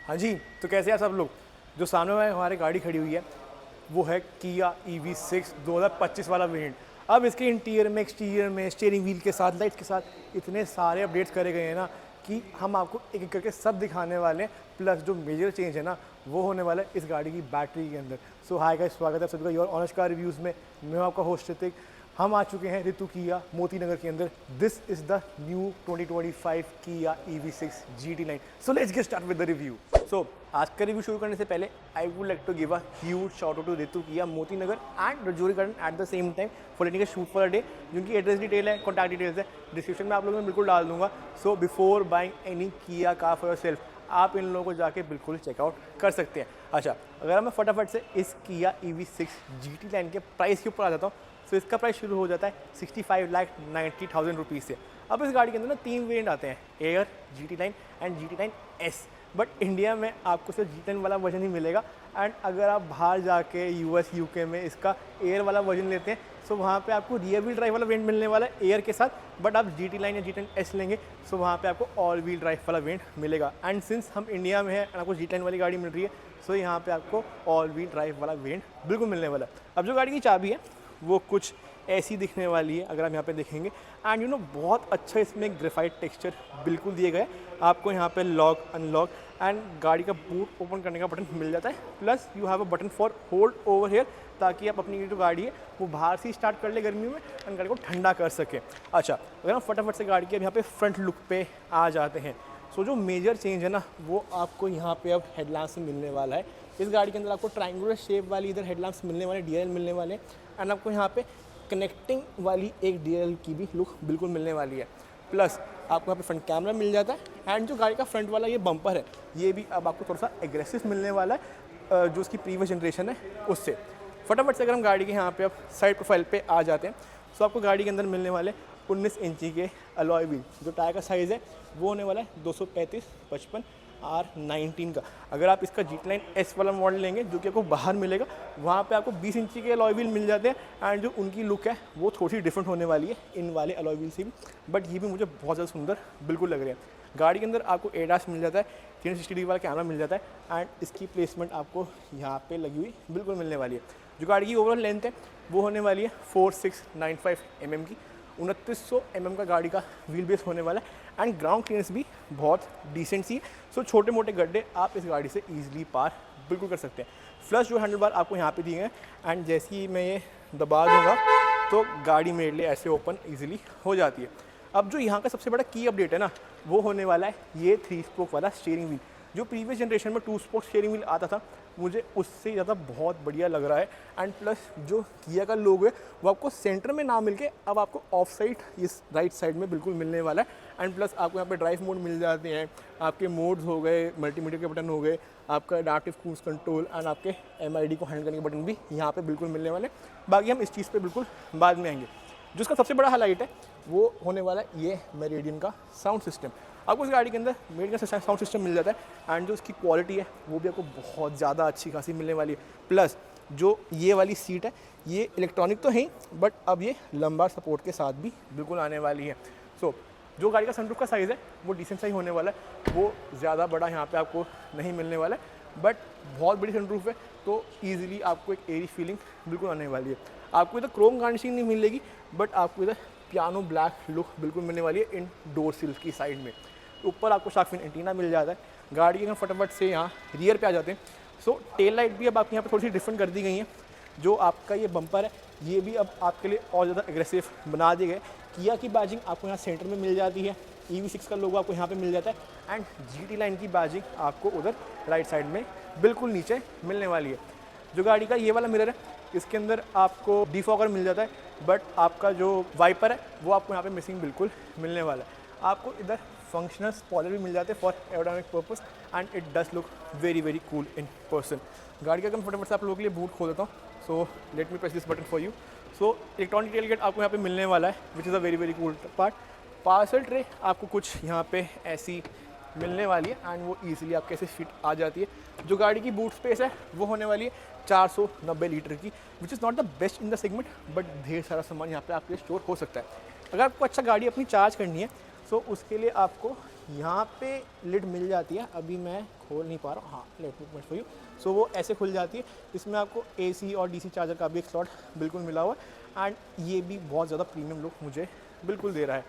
हाँ जी, तो कैसे हैं आप सब लोग? जो सामने में हमारी गाड़ी खड़ी हुई है, वो है किया EV6 2025 वाला वेरिएंट। अब इसके इंटीरियर में, एक्सटीरियर में, स्टीयरिंग व्हील के साथ, लाइट्स के साथ इतने सारे अपडेट्स करे गए हैं ना कि हम आपको एक-एक करके सब दिखाने वाले हैं। प्लस जो मेजर चेंज है ना, वो होने वाला है इस गाड़ी की बैटरी के अंदर। सो हाय गाइस, स्वागत है आप सभी का योर ऑनेस्ट कार रिव्यूज़ में। मैं हूं आपका होस्ट ऋतिक। हम आ चुके हैं रितु किया मोती नगर के अंदर। This is the new 2025 Kia EV6 GT9। So let's get start with the review. सो आज का रिव्यू शुरू करने से पहले I would like to give a huge shout out to Ritu Kia Moti Nagar and Rajouri garden at the same time for letting a shoot for a day. जिनकी address detail है, contact details है, डिस्क्रिप्शन में आप लोगों में बिल्कुल डाल दूंगा। So before buying any Kia car for yourself, आप इन लोगों को जाके बिल्कुल चेकआउट कर सकते हैं। अच्छा, अगर मैं फटाफट से इस किया EV6 GT9 के प्राइस के ऊपर आ जाता हूँ, तो इसका प्राइस शुरू हो जाता है 65,90,000 रुपीज़ से। अब इस गाड़ी के अंदर ना 3 वेरिएंट आते हैं, air, GT9 and GT9S। But India में आपको सिर्फ GT9 वाला वर्जन ही मिलेगा। एंड अगर आप बाहर जाके US UK में इसका एयर वाला वर्जन लेते हैं, सो वहाँ पे आपको रियर व्हील ड्राइव वाला वेरिएंट मिलने वाला है एयर के साथ। बट आप GT9 या GT9S लेंगे, सो वहाँ पे आपको ऑल व्हील ड्राइव वाला वेरिएंट मिलेगा। एंड सिंस हम इंडिया में हैं, आपको GT9 वाली गाड़ी मिल रही है, सो यहाँ पे आपको ऑल व्हील ड्राइव वाला वेरिएंट बिल्कुल मिलने वाला है। अब जो गाड़ी की चाबी है वो कुछ ऐसी दिखने वाली है, अगर आप यहाँ पे देखेंगे। एंड यू नो बहुत अच्छा इसमें ग्रेफाइट टेक्सचर बिल्कुल दिए गए। आपको यहाँ पे लॉक, अनलॉक एंड गाड़ी का बूट ओपन करने का बटन मिल जाता है। Plus you have a button for hold over here, ताकि आप अपनी जो गाड़ी है वो बाहर से स्टार्ट कर ले गर्मी में एंड गाड़ी को ठंडा कर सकें। अच्छा, अगर हम फटाफट से गाड़ी के अब यहाँ पे फ्रंट लुक पे आ जाते हैं, सो जो मेजर चेंज है ना, वो आपको यहाँ पे अब हेडलैम्प्स में मिलने वाला है। इस गाड़ी के अंदर आपको ट्रायंगुलर शेप वाली इधर हेडलैम्प्स मिलने वाले, DRL मिलने वाले। एंड आपको यहाँ पे कनेक्टिंग वाली एक DRL की भी लुक बिल्कुल मिलने वाली है। प्लस आपको यहाँ पे फ्रंट कैमरा मिल जाता है। एंड जो गाड़ी का फ्रंट वाला ये बम्पर है, ये भी अब आपको थोड़ा सा एग्रेसिव मिलने वाला है जो उसकी प्रीवियस जनरेशन है उससे। फटाफट से अगर हम गाड़ी के यहाँ पे अब साइड प्रोफाइल पे आ जाते हैं, तो आपको गाड़ी के अंदर मिलने वाले 19 इंची के अलॉय व्हील। जो टायर का साइज़ है वो होने वाला है 235/55 R19 का। अगर आप इसका GT9S वाला मॉडल लेंगे, जो कि आपको बाहर मिलेगा, वहाँ पे आपको 20 इंची के अलॉय व्हील मिल जाते हैं। एंड जो उनकी लुक है वो थोड़ी सी डिफरेंट होने वाली है इन वाले अलॉय व्हील से भी। बट ये भी मुझे बहुत ज़्यादा सुंदर बिल्कुल लग रहे हैं। गाड़ी के अंदर आपको ADAS मिल जाता है, 360 डिग्री वाला कैमरा मिल जाता है। एंड इसकी प्लेसमेंट आपको यहाँ पे लगी हुई बिल्कुल मिलने वाली है। जो गाड़ी की ओवरऑल लेंथ है वो होने वाली है 4695 mm की। 2900 mm का गाड़ी का व्हील बेस होने वाला है। एंड ग्राउंड क्लियरेंस भी बहुत डिसेंट सी है। सो छोटे मोटे गड्ढे आप इस गाड़ी से ईजिली पार बिल्कुल कर सकते हैं। फ्लश जो हैंडल बार आपको यहाँ पे दिए हैं, एंड जैसे ही मैं ये दबा दूँगा तो गाड़ी मेरे लिए ऐसे ओपन ईजिली हो जाती है। अब जो यहाँ का सबसे बड़ा की अपडेट है ना, वो होने वाला है ये 3 स्पोक वाला स्टीयरिंग व्हील। जो प्रीवियस जनरेशन में 2 स्पोक स्टीयरिंग व्हील आता था, मुझे उससे ज़्यादा बहुत बढ़िया लग रहा है। एंड प्लस जो किया का लोगो है वो आपको सेंटर में ना मिलके अब आपको ऑफ साइड इस राइट साइड में बिल्कुल मिलने वाला है। एंड प्लस आपको यहाँ पे ड्राइव मोड मिल जाते हैं, आपके मोड्स हो गए, मल्टीमीडिया के बटन हो गए, आपका एडाप्टिव क्रूज कंट्रोल एंड आपके MID को हैंडल करने के बटन भी यहाँ पे बिल्कुल मिलने वाले। बाकी हम इस चीज़ पे बिल्कुल बाद में आएंगे। जो इसका सबसे बड़ा हाईलाइट है वो होने वाला है ये मेरिडियन का साउंड सिस्टम। आपको इस गाड़ी के अंदर मेरिडियन का साउंड सिस्टम मिल जाता है। एंड जो इसकी क्वालिटी है वो भी आपको बहुत ज़्यादा अच्छी खासी मिलने वाली है। प्लस जो ये वाली सीट है ये इलेक्ट्रॉनिक तो है ही, बट अब ये लंबार सपोर्ट के साथ भी बिल्कुल आने वाली है। सो जो गाड़ी का सनरूफ का साइज़ है वो डिसेंट साइज होने वाला है। वो ज़्यादा बड़ा यहाँ पे आपको नहीं मिलने वाला है, बट बहुत बड़ी सनरूफ है, तो ईजिली आपको एक एयरी फीलिंग बिल्कुल आने वाली है। आपको इधर क्रोम गार्निशिंग नहीं मिलेगी, बट आपको इधर पियानो ब्लैक लुक बिल्कुल मिलने वाली है इन डोर सिल्स की साइड में। ऊपर आपको शार्क फिन एंटीना मिल जाता है। गाड़ी के फटाफट से यहाँ रियर पे आ जाते हैं। सो टेल लाइट भी अब आपके यहाँ पे थोड़ी सी डिफरेंट कर दी गई है। जो आपका ये बम्पर है ये भी अब आपके लिए और ज़्यादा एग्रेसिव बना दिए गए। किया की बैजिंग आपको यहाँ सेंटर में मिल जाती है, EV6 का लोगो आपको यहाँ पे मिल जाता है। एंड GT9 की बैजिंग आपको उधर राइट साइड में बिल्कुल नीचे मिलने वाली है। जो गाड़ी का ये वाला मिरर है, इसके अंदर आपको डिफॉगर मिल जाता है, बट आपका जो वाइपर है वो आपको यहाँ पे मिसिंग बिल्कुल मिलने वाला है। आपको इधर फंक्शनल स्पॉइलर भी मिल जाते हैं for aerodynamic purpose. And it does look very very cool in person. गाड़ी का फटाफट से आप लोगों के लिए बूट खोल देता हूँ। So let me press this button for you. So electronic tailgate आपको यहाँ पे मिलने वाला है, which is a very very cool part. Parcel tray आपको कुछ यहाँ पे ऐसी मिलने वाली है एंड वो ईजिली आपके ऐसे फिट आ जाती है। जो गाड़ी की बूट स्पेस है वो होने वाली है 490 लीटर की, which is not the best in the segment, but ढेर सारा सामान यहाँ पे आपके स्टोर हो सकता है। अगर आपको अच्छा गाड़ी अपनी चार्ज करनी है, सो उसके लिए आपको यहाँ पे लिड मिल जाती है, अभी मैं खोल नहीं पा रहा हूँ, हाँ लेट मी फॉर यू। सो वो ऐसे खुल जाती है। इसमें आपको AC और DC चार्जर का भी एक स्लॉट बिल्कुल मिला हुआ है एंड ये भी बहुत ज़्यादा प्रीमियम लुक मुझे बिल्कुल दे रहा है।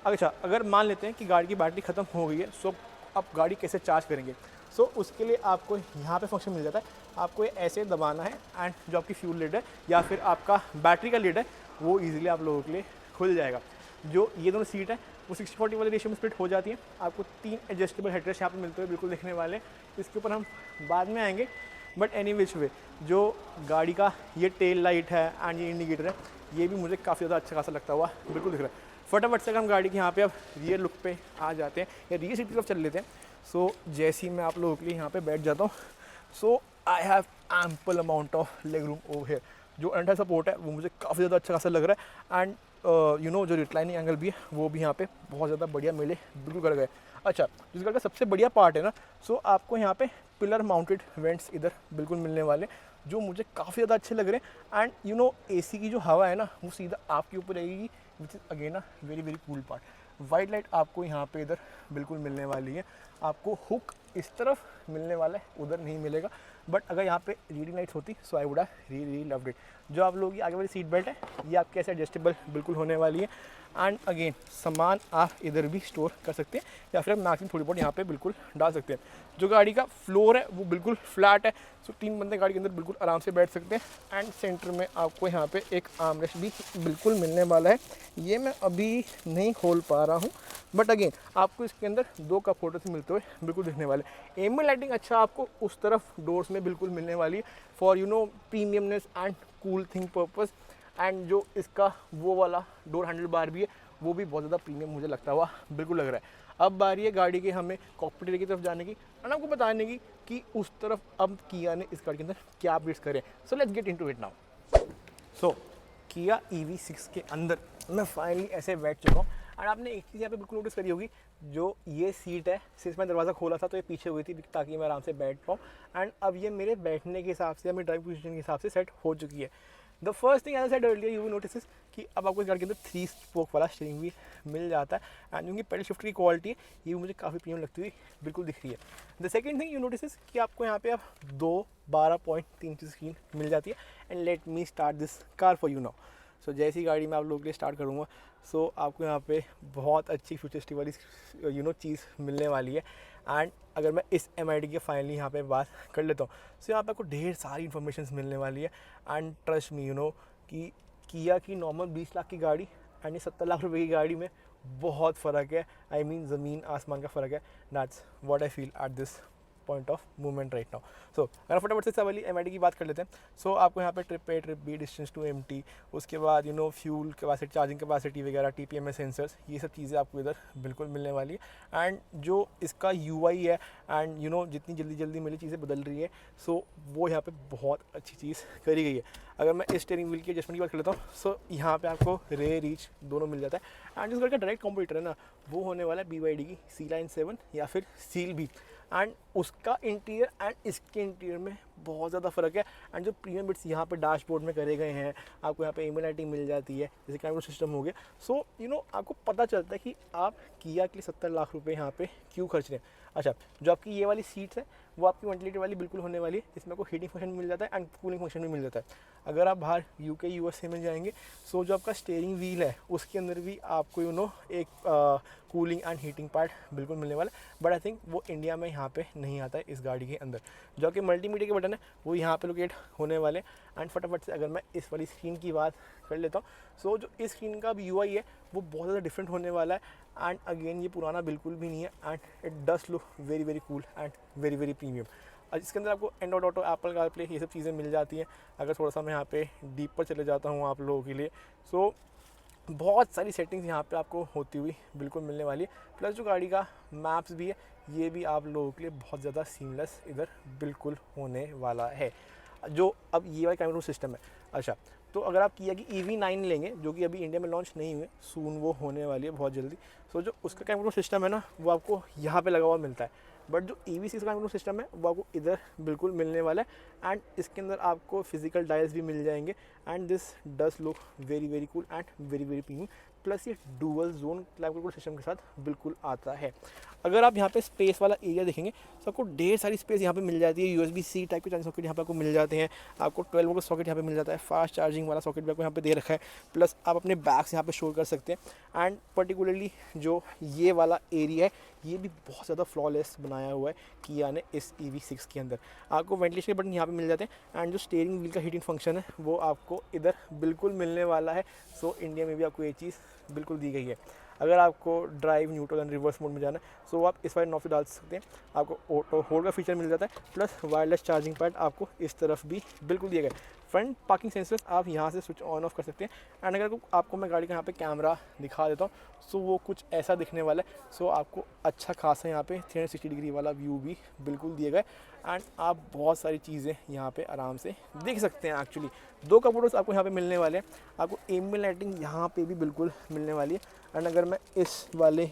अच्छा, अगर मान लेते हैं कि गाड़ी की बैटरी ख़त्म हो गई है, सो आप गाड़ी कैसे चार्ज करेंगे? सो उसके लिए आपको यहाँ पे फंक्शन मिल जाता है, आपको ये ऐसे दबाना है एंड जो आपकी फ्यूल लिड है या फिर आपका बैटरी का लिड है वो ईजिली आप लोगों के लिए खुल जाएगा। जो ये दोनों सीट है वो 60-40 वाले रेशियो में स्प्लिट हो जाती है। आपको 3 एडजस्टेबल हेडरेस्ट यहाँ पे मिलते हुए बिल्कुल देखने वाले हैं, इसके ऊपर हम बाद में आएंगे। बट एनी विच वे, जो गाड़ी का ये टेल लाइट है एंड ये इंडिकेटर है, ये भी मुझे काफ़ी ज़्यादा अच्छा खासा लगता हुआ बिल्कुल दिख रहा है। फटाफट से हम गाड़ी के यहाँ पे अब रियर लुक पे आ जाते हैं या रियर सीट की तरफ चल लेते हैं। सो जैसे ही मैं आप लोगों के लिए यहाँ पे बैठ जाता हूँ, so I have ample amount of leg room over here. जो अंडर सपोर्ट है वो मुझे काफ़ी ज़्यादा अच्छा खासा लग रहा है एंड जो रिक्लाइनिंग एंगल भी है वो भी यहाँ पे बहुत ज़्यादा बढ़िया मिले बिल्कुल कर गए। अच्छा, जिस गाड़ी का सबसे बढ़िया पार्ट है ना, सो आपको यहाँ पे पिलर माउंटेड वेंट्स इधर बिल्कुल मिलने वाले, जो मुझे काफ़ी ज़्यादा अच्छे लग रहे हैं एंड AC की जो हवा है ना वो सीधा आपके ऊपर आएगी, which is again a very very cool part. White light आपको यहाँ पे इधर बिल्कुल मिलने वाली है, आपको हुक इस तरफ मिलने वाला है, उधर नहीं मिलेगा। बट अगर यहाँ पे रीडिंग लाइट्स होती so I would have really loved it. जो आप लोगों की आगे वाली सीट बेल्ट है ये आपके ऐसे एडजस्टेबल बिल्कुल होने वाली है एंड अगेन सामान आप इधर भी स्टोर कर सकते हैं या फिर आप मैक्सिमम थोड़ी बहुत यहाँ पे बिल्कुल डाल सकते हैं। जो गाड़ी का फ्लोर है वो बिल्कुल फ्लैट है, सो 3 बंदे गाड़ी के अंदर बिल्कुल आराम से बैठ सकते हैं एंड सेंटर में आपको यहाँ पे एक आर्मरेस्ट भी बिल्कुल मिलने वाला है। ये मैं अभी नहीं खोल पा रहा हूँ बट अगेन आपको इसके अंदर 2 कप होल्डर से मिलते हुए बिल्कुल दिखने वाले। एम्बिएंट लाइटिंग अच्छा आपको उस तरफ डोर्स में बिल्कुल मिलने वाली है for premiumness and cool thing purpose. And जो इसका वो वाला डोर हैंडल बार भी है वो भी बहुत ज़्यादा प्रीमियम मुझे लगता हुआ बिल्कुल लग रहा है। अब बारी है गाड़ी के हमें कॉकपिट की तरफ जाने की और आपको बताने की कि उस तरफ अब किया ने इस गाड़ी के अंदर क्या अपडेट्स करें। So let's get into it now. So Kia EV6 के अंदर मैं फाइनली ऐसे बैठ चुका हूँ एंड आपने एक चीज़ यहाँ पे बिल्कुल नोटिस करी होगी, जो ये सीट है सिर्फ मैं दरवाज़ा खोला था तो ये पीछे हुई थी ताकि मैं आराम से बैठ पाऊँ एंड अब ये मेरे बैठने के हिसाब से या मेरे ड्राइव पोजीशन के हिसाब से सेट हो चुकी है। The first thing as I said earlier you will notice is कि अब आपको इस गाड़ी के अंदर 3 स्पोक वाला स्टीयरिंग व्हील मिल जाता है एंड उनकी पेडल शिफ्ट की क्वालिटी है ये भी मुझे काफ़ी प्रीमियम लगती हुई बिल्कुल दिख रही है। The second thing you notice is कि आपको यहाँ पे अब 12.3 इंच स्क्रीन मिल जाती है and let me start this car for you now. So जैसी गाड़ी मैं आप लोगों के लिए स्टार्ट करूँगा सो आपको यहाँ पे बहुत अच्छी फ्यूचरिस्टिक वाली चीज़ मिलने वाली है एंड अगर मैं इस MID की फाइनली यहाँ पे बात कर लेता हूँ सो यहाँ पे आपको ढेर सारी इन्फॉर्मेशन मिलने वाली है एंड ट्रस्ट मी कि किया की नॉर्मल 20 लाख की गाड़ी एंड ये 70 लाख रुपए की गाड़ी में बहुत फ़र्क है। आई मीन ज़मीन आसमान का फ़र्क है। That's what I feel at this point of movement right now. So अगर फटाफट से वाली MID की बात कर लेते हैं। सो आपको यहाँ पे trip A trip B distance to empty, उसके बाद फ्यूल कैपेसिटी चार्जिंग कैपेसिटी वगैरह TPMS सेंसर्स ये सब चीज़ें आपको इधर बिल्कुल मिलने वाली है एंड जो इसका UI है एंड जितनी जल्दी जल्दी मेरी चीज़ें बदल रही है सो वो यहाँ पे बहुत अच्छी चीज़ करी गई है। अगर मैं इस स्टीयरिंग व्हील की एडजस्टमेंट की बात कर लेता हूँ सो यहाँ पे आपको रेयर रीच दोनों मिल जाता है एंड जिस गाड़ी का डायरेक्ट कॉम्पिटिटर है ना वो होने वाला है BYD की C-Line 7 या फिर सील B एंड उसका इंटीरियर एंड इसके इंटीरियर में बहुत ज़्यादा फ़र्क है एंड जो प्रीमियम बिट्स यहाँ पे डैशबोर्ड में करे गए हैं आपको यहाँ पे एम्बिएंट लाइटिंग मिल जाती है जैसे कैमरा सिस्टम हो गया। सो आपको पता चलता है कि आप किया के लिए 70 लाख रुपए यहाँ पे क्यों खर्च रहे हैं। अच्छा, जो आपकी ये वाली सीट्स है वो आपकी वेंटिलेटर वाली बिल्कुल होने वाली है, इसमें आपको हीटिंग फंक्शन मिल जाता है एंड कूलिंग फंक्शन भी मिल जाता है। अगर आप बाहर UK USA में जाएंगे सो जो आपका स्टीयरिंग व्हील है उसके अंदर भी आपको एक कूलिंग एंड हीटिंग पार्ट बिल्कुल मिलने वाला है बट आई थिंक वो इंडिया में यहाँ पे नहीं आता है इस गाड़ी के अंदर। जो कि मल्टीमीडिया के बटन है वो यहाँ पे लोकेट होने वाले एंड फटाफट से अगर मैं इस वाली स्क्रीन की बात कर लेता हूँ सो जो इस स्क्रीन का भी UI है वो बहुत ज़्यादा डिफरेंट होने वाला है एंड अगेन ये पुराना बिल्कुल भी नहीं है and it does look very very cool and very very premium. इसके अंदर आपको एंड्रॉइड ऑटो, एप्पल कारप्ले ये सब चीज़ें मिल जाती हैं। अगर थोड़ा सा मैं यहाँ पे डीप पर चले जाता हूँ आप लोगों के लिए सो बहुत सारी सेटिंग्स यहाँ पे आपको होती हुई बिल्कुल मिलने वाली है। प्लस जो गाड़ी का मैप्स भी है ये भी आप लोगों के लिए बहुत ज़्यादा सीमलेस इधर बिल्कुल होने वाला है। जो अब ये वाला कैमरा सिस्टम है, अच्छा तो अगर आप किया कि EV9 लेंगे जो कि अभी इंडिया में लॉन्च नहीं हुए, सून वो होने वाली है बहुत जल्दी। सो जो उसका कैमरा सिस्टम है ना वो आपको यहाँ पे लगा हुआ मिलता है बट जो EV6 का कैमरा सिस्टम है वो आपको इधर बिल्कुल मिलने वाला है एंड इसके अंदर आपको फिजिकल डायल्स भी मिल जाएंगे and this does look very very cool and very very premium. Plus ये dual zone climate control system के साथ बिल्कुल आता है। अगर आप यहाँ पे स्पेस वाला एरिया देखेंगे तो आपको ढेर सारी स्पेस यहाँ पे मिल जाती है। USB-C टाइप के चार्जिंग सॉकेट यहाँ पे आपको मिल जाते हैं, आपको 12 वोल्ट का सॉकेट यहाँ पे मिल जाता है, फास्ट चार्जिंग वाला सॉकेट भी आपको यहाँ पे दे रखा है, प्लस आप अपने बैग्स यहाँ पे स्टोर कर सकते हैं। एंड पर्टिकुलरली जो ये वाला एरिया है ये भी बहुत ज़्यादा फ्लॉलेस बनाया हुआ है किया ने इस EV6 के अंदर। आपको वेंटिलेशन के बटन यहाँ पे मिल जाते हैं एंड जो स्टीयरिंग व्हील का हीटिंग फंक्शन है वो आपको इधर बिल्कुल मिलने वाला है। सो इंडिया में भी आपको ये चीज़ बिल्कुल दी गई है। अगर आपको drive, neutral and reverse mode में जाना है सो आप इस वाले नॉब से डाल सकते हैं। आपको ऑटो होल्ड का फीचर मिल जाता है, प्लस वायरलेस चार्जिंग पैड आपको इस तरफ भी बिल्कुल दिया गया है। फ्रंट पार्किंग सेंसर्स आप यहाँ से स्विच ऑन ऑफ कर सकते हैं। एंड अगर आपको मैं गाड़ी का यहाँ पे कैमरा दिखा देता हूँ सो वो कुछ ऐसा दिखने वाला है। सो आपको अच्छा खासा यहाँ पे 360 डिग्री वाला व्यू भी बिल्कुल दिया गया है एंड आप बहुत सारी चीज़ें यहाँ पे आराम से देख सकते हैं। एक्चुअली 2 कंप्यूटर्स आपको यहाँ पे मिलने वाले हैं, आपको एम्बिएंट लाइटिंग यहाँ पे भी बिल्कुल मिलने वाली है। एंड अगर मैं इस वाले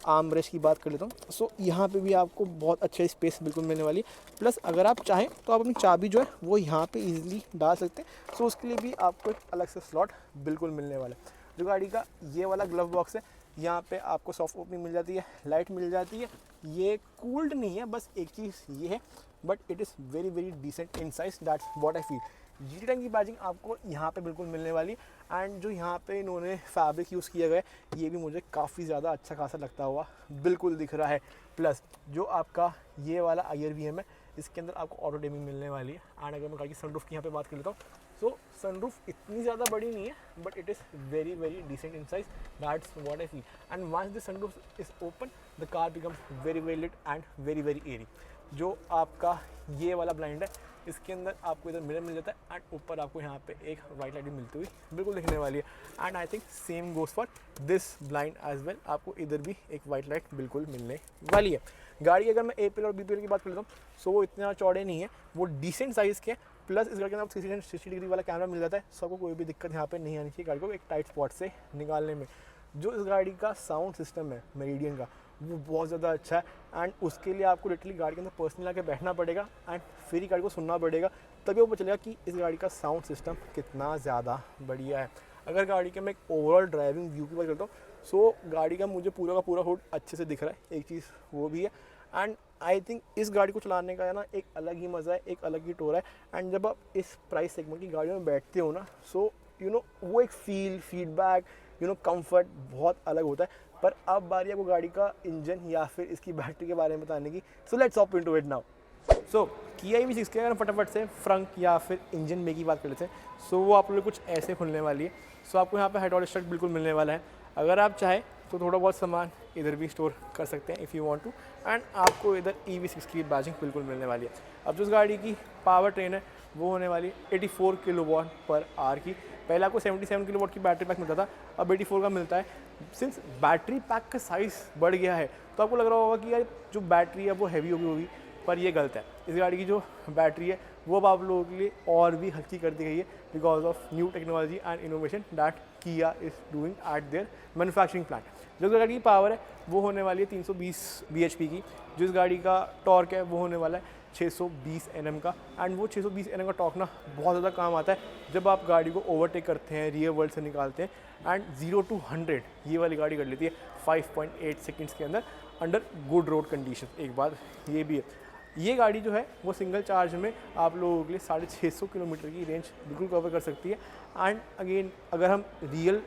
आर्म रेस्ट की बात कर लेता हूँ सो यहाँ पे भी आपको बहुत अच्छा स्पेस बिल्कुल मिलने वाली है। प्लस अगर आप चाहें तो आप अपनी चाबी जो है वो यहाँ पे इजीली डाल सकते हैं। सो उसके लिए भी आपको एक अलग से स्लॉट बिल्कुल मिलने वाला है। जो गाड़ी का ये वाला ग्लव बॉक्स है यहाँ पे आपको सॉफ्ट ओपनिंग मिल जाती है, लाइट मिल जाती है। ये कूल्ड नहीं है, बस एक चीज़ ये है, but it is very very decent in size, that's what I feel. GT tank की बैजिंग आपको यहाँ पे बिल्कुल मिलने वाली है एंड जो यहाँ पे इन्होंने फैब्रिक यूज़ किया गया है ये भी मुझे काफ़ी ज़्यादा अच्छा खासा लगता हुआ बिल्कुल दिख रहा है। प्लस जो आपका ये वाला IRVM है इसके अंदर आपको ऑटो डिमिंग मिलने वाली है। एंड अगर मैं गाड़ी की सनरूफ की यहाँ पे बात कर लेता हूँ सो सनरूफ इतनी ज़्यादा बड़ी नहीं है, but it is very very decent in size, that's what I feel. And once the sunroof is open the car becomes very very lit and very very airy. जो आपका ये वाला ब्लाइंड है इसके अंदर आपको इधर मिरर मिल जाता है एंड ऊपर आपको यहाँ पे एक वाइट लाइट मिलती हुई बिल्कुल दिखने वाली है। And I think same goes for this blind as well, आपको इधर भी एक वाइट लाइट बिल्कुल मिलने वाली है। गाड़ी की अगर मैं A पिलर और B पिलर की बात कर लेता हूँ सो वो इतना चौड़े नहीं है, वो डिसेंट साइज़ के। प्लस इस गाड़ी के अंदर 360 डिग्री वाला कैमरा मिल जाता है, सो आपको कोई भी दिक्कत यहाँ पे नहीं आनी चाहिए गाड़ी को एक टाइट स्पॉट से निकालने में। जो इस गाड़ी का साउंड सिस्टम है मेरिडियन का वो बहुत ज़्यादा अच्छा है एंड उसके लिए आपको लिटरली गाड़ी के अंदर पर्सनली आके बैठना पड़ेगा एंड फिर ही गाड़ी को सुनना पड़ेगा, तभी वो पता चलेगा कि इस गाड़ी का साउंड सिस्टम कितना ज़्यादा बढ़िया है। अगर गाड़ी के मैं एक ओवरऑल ड्राइविंग व्यू की बात करता हूँ सो गाड़ी का मुझे पूरा का पूरा हुड अच्छे से दिख रहा है, एक चीज़ वो भी है। एंड आई थिंक इस गाड़ी को चलाने का है ना एक अलग ही मज़ा है, एक अलग ही टोर है। एंड जब आप इस प्राइस सेगमेंट की गाड़ियों में बैठते हो ना सो वो एक फीडबैक कंफर्ट बहुत अलग होता है। पर अब बारी आपको गाड़ी का इंजन या फिर इसकी बैटरी के बारे में बताने की, so let's hop into it now. So Kia EV6 के अगर फटाफट से फ्रंट या फिर इंजन में की बात कर लेते हैं सो वो आप लोग कुछ ऐसे खुलने वाली है। सो आपको यहाँ पे हाइड्रोलिक स्ट्रट बिल्कुल मिलने वाला है। अगर आप चाहें तो थोड़ा बहुत सामान इधर भी स्टोर कर सकते हैं if you want to. And आपको इधर EV6 की बैजिंग बिल्कुल मिलने वाली है। अब जो इस गाड़ी की पावर ट्रेन है वो होने वाली 84 किलोवाट पर आवर की। पहले आपको 77 किलोवाट की बैटरी पैक मिलता था, अब 84 का मिलता है। सिंस बैटरी पैक का साइज़ बढ़ गया है तो आपको लग रहा होगा कि यार जो बैटरी है वो हैवी होगी, पर ये गलत है। इस गाड़ी की जो बैटरी है वो अब आप लोगों के लिए और भी हल्की कर दी गई है because of new technology and innovation that Kia is doing at their manufacturing plant. जो गाड़ी की पावर है वो होने वाली है 320 bhp की। जो इस गाड़ी का टॉर्क है वो होने वाला है 620 Nm का। एंड वो 620 Nm का टॉर्क ना बहुत ज़्यादा काम आता है जब आप गाड़ी को ओवरटेक करते हैं, रियर वर्ल्ड से निकालते हैं। एंड 0 to 100 ये वाली गाड़ी कर लेती है 5.8 सेकेंड्स के अंदर अंडर गुड रोड कंडीशन। एक बात ये भी है, ये गाड़ी जो है वो सिंगल चार्ज में आप लोगों के लिए 650 किलोमीटर की रेंज बिल्कुल कवर कर सकती है। एंड अगेन अगर हम रियल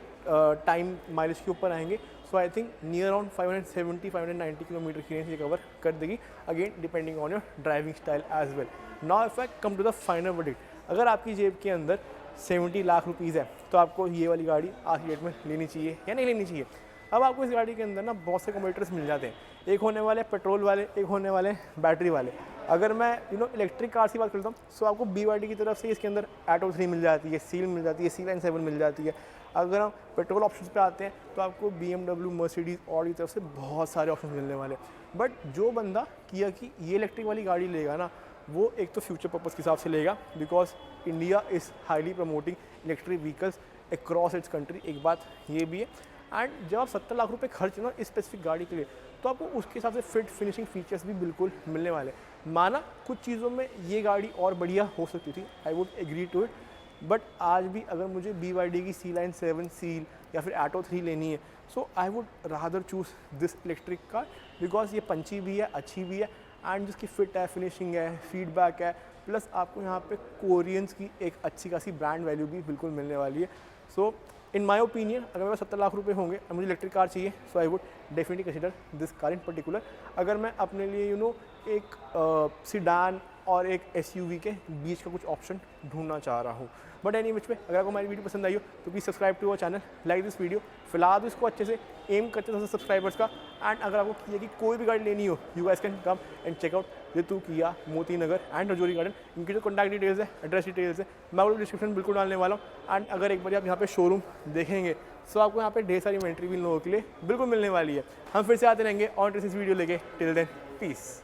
टाइम माइलेज के ऊपर आएंगे so I think near around 570-590 kilometre की रेंज ये कवर कर देगी, again depending on your driving style as well. Now if I come to the final verdict, अगर आपकी जेब के अंदर 70 लाख रुपीज़ है तो आपको ये वाली गाड़ी आज की डेट में लेनी चाहिए या नहीं लेनी चाहिए। अब आपको इस गाड़ी के अंदर ना बहुत से कम्यूटेटर्स मिल जाते हैं, एक होने वाले पेट्रोल वाले, एक होने वाले बैटरी वाले। अगर मैं इलेक्ट्रिक कार्स की बात करता हूँ सो आपको BYD की तरफ से इसके अंदर Atto 3 मिल जाती है, सील मिल जाती है, C-Line 7 मिल जाती है। अगर हम पेट्रोल ऑप्शंस पे आते हैं तो आपको BMW, मर्सिडीज़ और की तरफ से बहुत सारे ऑप्शन मिलने वाले हैं। बट जो बंदा किया कि ये इलेक्ट्रिक वाली गाड़ी लेगा ना वो एक तो फ्यूचर पर्पज़ के हिसाब से लेगा because India is highly promoting electric vehicles across its country, एक बात ये भी है। एंड जब आप 70 लाख रुपए खर्च ना इस स्पेसिफिक गाड़ी के लिए तो आपको उसके हिसाब से फिट फिनिशिंग फीचर्स भी बिल्कुल मिलने वाले। माना कुछ चीज़ों में ये गाड़ी और बढ़िया हो सकती थी, I would agree to it, but आज भी अगर मुझे BYD की C-Line 7 सील या फिर Atto 3 लेनी है so I would rather choose this electric car because ये पंची भी है, अच्छी भी है, एंड जिसकी फिट है, फिनिशिंग है, फीडबैक है, प्लस आपको यहाँ पे कोरियंस की एक अच्छी खासी ब्रांड वैल्यू भी बिल्कुल मिलने वाली है। सो इन माई ओपिनियन अगर मेरे पास 70 लाख रुपए होंगे और मुझे इलेक्ट्रिक कार चाहिए, so I would definitely consider this car in particular. अगर मैं अपने लिए एक सीडान और एक एसयूवी के बीच का कुछ ऑप्शन ढूंढना चाह रहा हूँ। बट एनी विच पे अगर आपको हमारी वीडियो पसंद आई हो तो please subscribe to our channel, like this video. फिलहाल तो इसको अच्छे से एम करते हैं सब्सक्राइबर्स का। एंड अगर आपको किया कि कोई भी गाड़ी लेनी हो, you guys can come and check out Ritu Kia Moti Nagar and Rajouri Garden. इनकी जो कॉन्टैक्ट डिटेल्स है, एड्रेस डिटेल्स है, मैं आपको डिस्क्रिप्शन बिल्कुल डालने वाला हूँ। एंड अगर एक बार आप यहाँ पे शोरूम देखेंगे तो आपको यहाँ पे ढेर सारी इन्वेंट्री भी लोगों के लिए बिल्कुल मिलने वाली है। हम फिर से आते रहेंगे और इस वीडियो लेके। Till then piece.